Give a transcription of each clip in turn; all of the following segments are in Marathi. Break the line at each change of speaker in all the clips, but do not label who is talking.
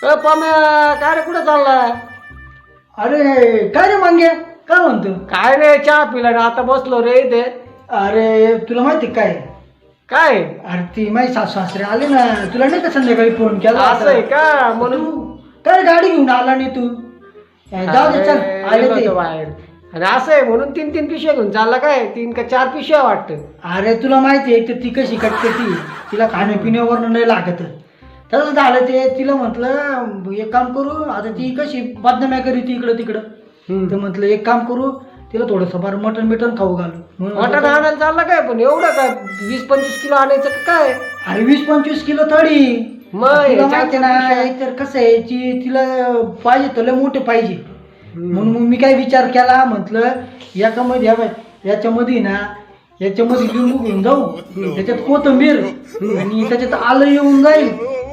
पम्या काय रे कुठं चालला?
अरे काय रे मांगे, काय म्हणतो?
काय नाही चहा पिला ना आता बसलो रे इथे.
अरे तुला माहिती काय?
काय
अरे ती माझी सासू सासरे आले ना, तुला नाही का संध्याकाळी फोन केला
असं आहे
होता?
का? म्हणून
तू काय गाडी घेऊन आला नाही तू? जाऊ दे चल,
अरे,
आले
गेलो
ते.
होतो बाहेर. आणि असं आहे म्हणून 3-3 पिशव्या घेऊन चालला काय? 3 का 4 पिशव्या वाटतं.
अरे तुला माहिती आहे तर ती कशी कटते ती, तिला खाण्यापिण्यावर नाही लागत. तसंच झालं ते, तिला म्हटलं एक काम करू, आता ती कशी बदनाम्या करी ती इकडं तिकडं. तर म्हटलं एक काम करू, तिला थोडंसं फार मटण बिटन खाऊ घालू म्हणून
मटण
म्हटलं,
आणायला चालला काय? पण एवढं काय 20-25 किलो आणायचं का काय?
अरे 20-25 किलो थडी.
मग
तुला
चार
माहिती ना
पिशव्या.
तर कसं आहे तिला पाहिजे तर लय मोठे पाहिजे. म्हणून मग मी काय विचार केला, म्हटलं याच्यामध्ये याच्यामध्ये ना, याच्यामध्ये लिंबू घेऊन जाऊ, त्याच्यात कोथिंबीर आणि त्याच्यात आलं येऊन जाईल,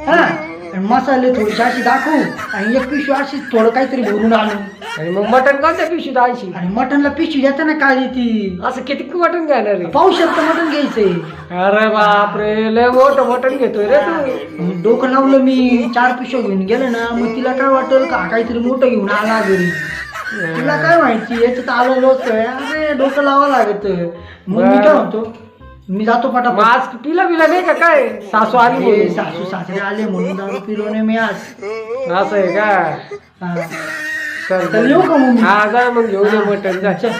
हा, आणि मसाले थोडीशी अशी दाखवू आणि एक पिशवी अशी थोडं काहीतरी भरून आणू.
आणि मग मटण कोणत्या पिशवीत आणशी?
आणि मटनला पिशवी येते ना काळी ती,
असं किती मटण घेणार रे?
पावसात मटन घ्यायचंय.
अरे बापरे, लय मोठं मटण घेतोय रे तू.
मग डोकं लावलं मी, 4 पिशव्या घेऊन गेलं ना, मग तिला काय वाटेल का काहीतरी मोठं घेऊन आला घरी. तिला काय माहिती याच्यात आलं लोक, अरे डोकं लावावं लागत. मग मी काय म्हणतो, मी जातो पटापट.
मास्क पिला नाही का काय? सासू आली
हे
म्हणून.
सासू सासरे आले म्हणून दारू पिलो नाही मी आज.
असं आहे का?
हा.
चल
चल येऊ का मग मी?
हा जा मग घेऊन ये मटण जा.
चल.